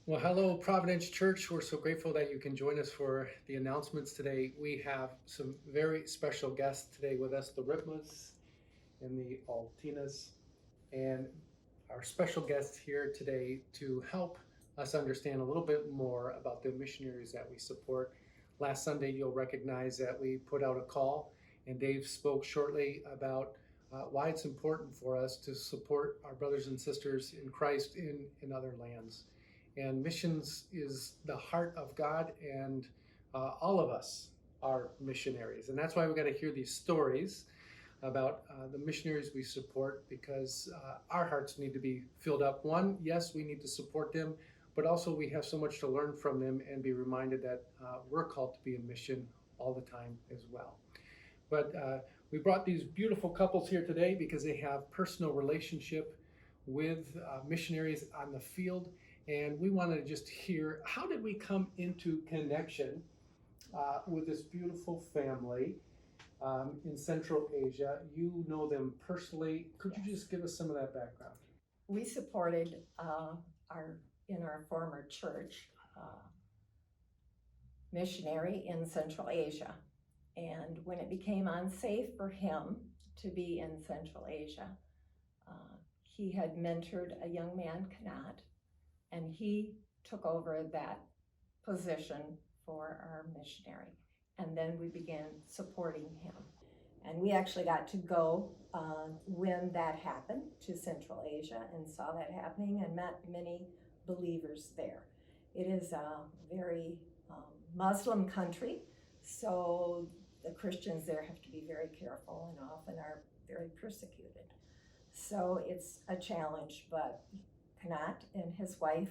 Well, hello, Providence Church. We're so grateful that you can join us for the announcements today. We have some very special guests today with us, the Ripmas and the Altinas, and our special guests here today to help us understand a little bit more about the missionaries that we support. Last Sunday, you'll recognize that we put out a call, and Dave spoke shortly about why it's important for us to support our brothers and sisters in Christ in other lands. And missions is the heart of God, and all of us are missionaries. And that's why we got to hear these stories about the missionaries we support, because our hearts need to be filled up. One, yes, we need to support them, but also we have so much to learn from them and be reminded that we're called to be a mission all the time as well. But we brought these beautiful couples here today because they have personal relationship with missionaries on the field, and we wanted to just hear, how did we come into connection with this beautiful family in Central Asia? You know them personally. Could you just give us some of that background? We supported our in our former church missionary in Central Asia, and when it became unsafe for him to be in Central Asia, he had mentored a young man, Kanat, and he took over that position for our missionary, and then we began supporting him. And we actually got to go when that happened to Central Asia and saw that happening and met many believers there. It is a very Muslim country, so the Christians there have to be very careful and often are very persecuted. So it's a challenge, but Kanat and his wife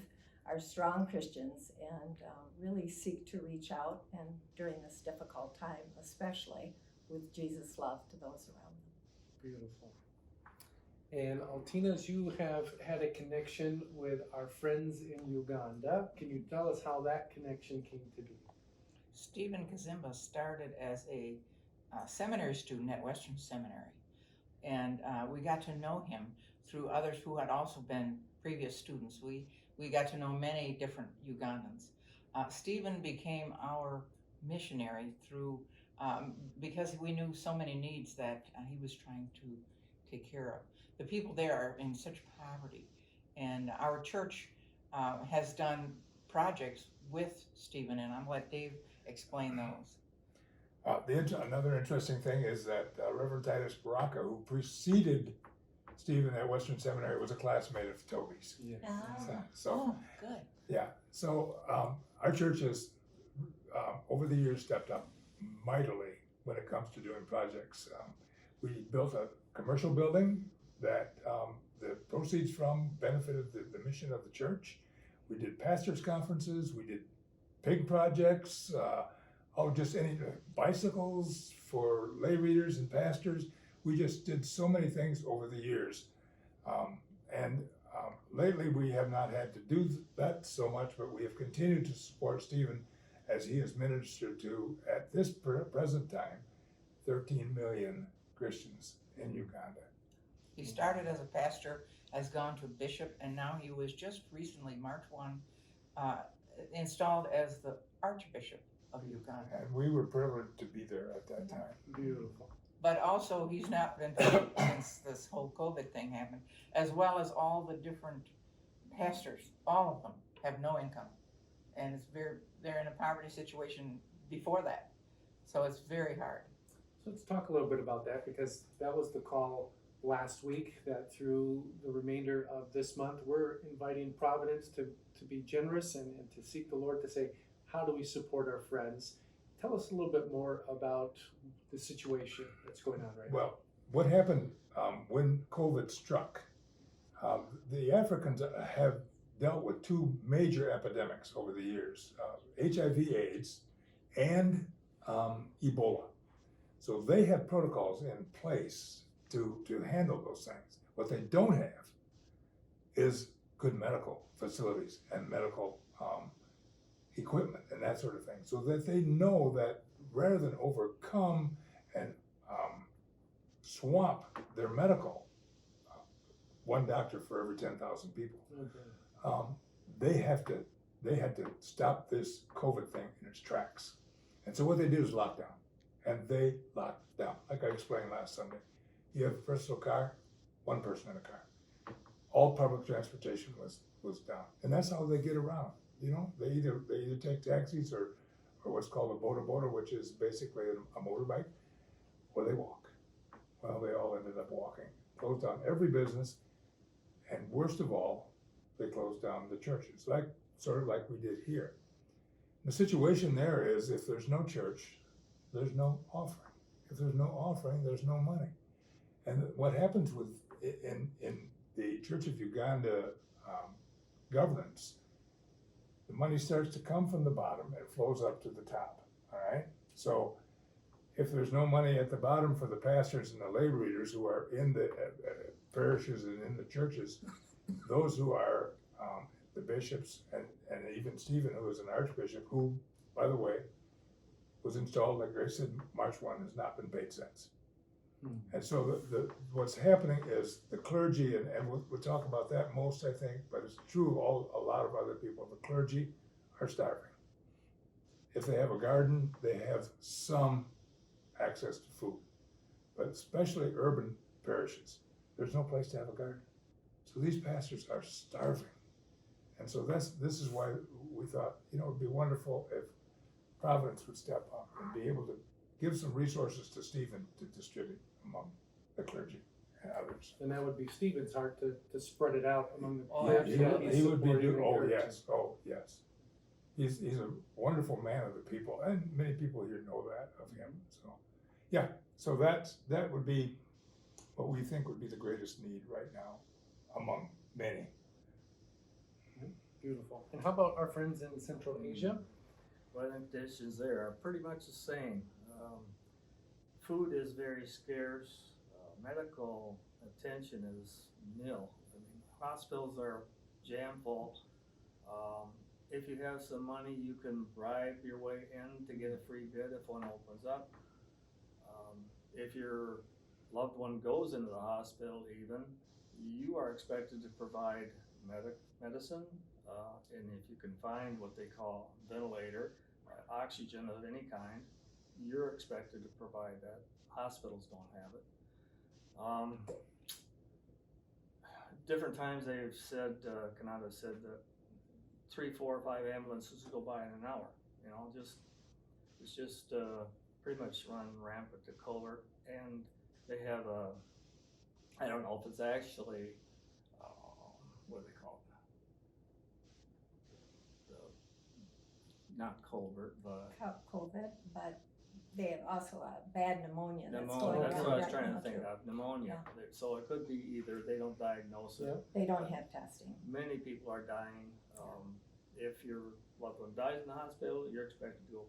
are strong Christians and really seek to reach out, and during this difficult time especially, with Jesus' love to those around them. Beautiful. And Altinas, you have had a connection with our friends in Uganda. Can you tell us how that connection came to be? Stephen Kazimba started as a seminary student at Western Seminary, and we got to know him through others who had also been previous students. We got to know many different Ugandans. Stephen became our missionary through because we knew so many needs that he was trying to take care of. The people there are in such poverty, and our church has done projects with Stephen, and I'm gonna let Dave explain those. Another interesting thing is that Reverend Titus Baraka, who preceded Stephen at Western Seminary, was a classmate of Toby's. Yes. Oh, good. Yeah. So our church has, over the years, stepped up mightily when it comes to doing projects. We built a commercial building that the proceeds from benefited the mission of the church. We did pastors' conferences. We did pig projects. Just any bicycles for lay readers and pastors. We just did so many things over the years. Lately we have not had to do that so much, but we have continued to support Stephen as he has ministered to, at this present time, 13 million Christians in Uganda. He started as a pastor, has gone to bishop, and now he was just recently, March 1, installed as the Archbishop of Uganda. And we were privileged to be there at that time. Beautiful. But also, he's not been paid since this whole COVID thing happened, as well as all the different pastors. All of them have no income, and they're in a poverty situation before that, so it's very hard. So let's talk a little bit about that, because that was the call last week, that through the remainder of this month, we're inviting Providence to be generous and to seek the Lord to say, how do we support our friends? Tell us a little bit more about the situation that's going on right now. Well, what happened when COVID struck, the Africans have dealt with two major epidemics over the years, HIV/AIDS and Ebola. So they have protocols in place to handle those things. What they don't have is good medical facilities and medical equipment and that sort of thing, so that they know that rather than overcome and swamp their medical, one doctor for every 10,000 people, Okay. they have to they had to stop this COVID thing in its tracks. And so what they did is lock down. And they locked down, like I explained last Sunday. You have a personal car, one person in a car. All public transportation was down. And that's how they get around. You know, they either take taxis or what's called a boda, which is basically a motorbike, or they walk. Well, they all ended up walking. Closed down every business, and worst of all, they closed down the churches, sort of like we did here. The situation there is, if there's no church, there's no offering. If there's no offering, there's no money. And what happens in the Church of Uganda governance, the money starts to come from the bottom and flows up to the top. All right. So if there's no money at the bottom for the pastors and the lay readers who are in the parishes and in the churches, those who are the bishops and even Stephen, who is an archbishop, who, by the way, was installed, like Grace said, March 1, has not been paid since. And so what's happening is the clergy, and we'll talk about that most, I think, but it's true of a lot of other people. The clergy are starving. If they have a garden, they have some access to food, but especially urban parishes, there's no place to have a garden. So these pastors are starving. And so this is why we thought, it'd be wonderful if Providence would step up and be able to give some resources to Stephen to distribute among the clergy and others. And that would be Stephen's heart to spread it out among the Oh, clergy that absolutely. he's He would be supporting and oh encouraging. yes. He's a wonderful man of the people, and many people here know that of him. So yeah, so that would be what we think would be the greatest need right now among many. Beautiful. And how about our friends in Central Asia? Well, I think the issues there are pretty much the same. Food is very scarce. Medical attention is nil. I mean, hospitals are jam full. If you have some money, you can bribe your way in to get a free bed if one opens up. If your loved one goes into the hospital even, you are expected to provide medicine, and if you can find what they call ventilator, oxygen of any kind, you're expected to provide that. Hospitals don't have it. Different times they've said, Canada said that 3, 4, or 5 ambulances go by in an hour. It's just pretty much run rampant to Culver, and they have I don't know if it's actually, what do they call it? Not Culvert, but COVID, but they have also a bad pneumonia that's pneumonia. going That's on what I was right trying now, to think too. of, pneumonia. So it could be either they don't diagnose it. Yeah. They don't have testing. Many people are dying. If your loved one dies in the hospital, you're expected to go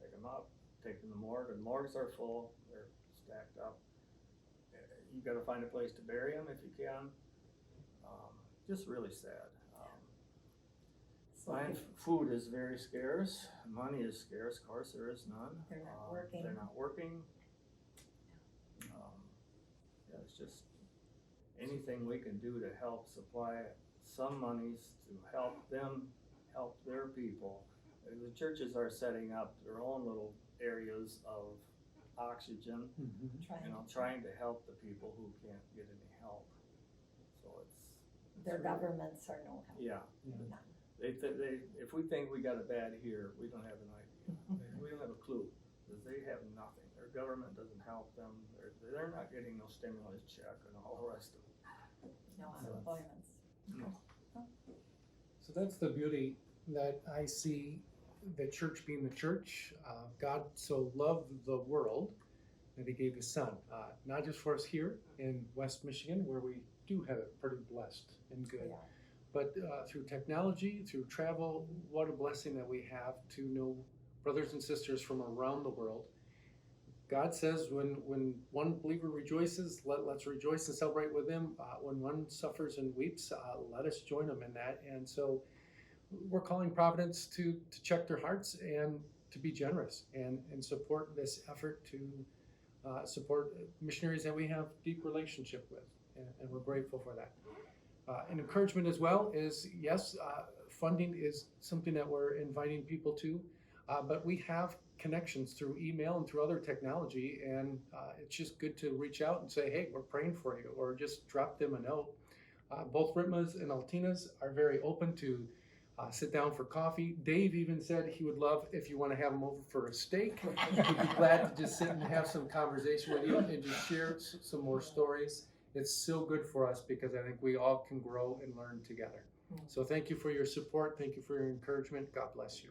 pick them up, take them to the morgue. The morgues are full, they're stacked up. You gotta find a place to bury them if you can. Just really sad. So And food is very scarce, money is scarce, of course there is none. They're not working. They're not working. Yeah, it's just anything we can do to help supply some monies to help them help their people. The churches are setting up their own little areas of oxygen, trying to help the people who can't get any help. So it's Their really- governments are no help. Yeah. None. If we think we got it bad here, we don't have an idea. We don't have a clue, because they have nothing. Their government doesn't help them. They're not getting no stimulus check and all the rest of it. No So- unemployment. So that's the beauty that I see the church being the church. God so loved the world that he gave his son, not just for us here in West Michigan, where we do have it pretty blessed and good, Yeah. but through technology, through travel, what a blessing that we have to know brothers and sisters from around the world. God says when one believer rejoices, let's rejoice and celebrate with them. When one suffers and weeps, let us join them in that. And so we're calling Providence to check their hearts and to be generous and support this effort to support missionaries that we have deep relationship with. And we're grateful for that. An encouragement as well is, yes, funding is something that we're inviting people to, but we have connections through email and through other technology, and it's just good to reach out and say, hey, we're praying for you, or just drop them a note. Both Ritmas and Altinas are very open to sit down for coffee. Dave even said he would love if you want to have him over for a steak. He'd be glad to just sit and have some conversation with you and just share some more stories. It's so good for us because I think we all can grow and learn together. So thank you for your support. Thank you for your encouragement. God bless you.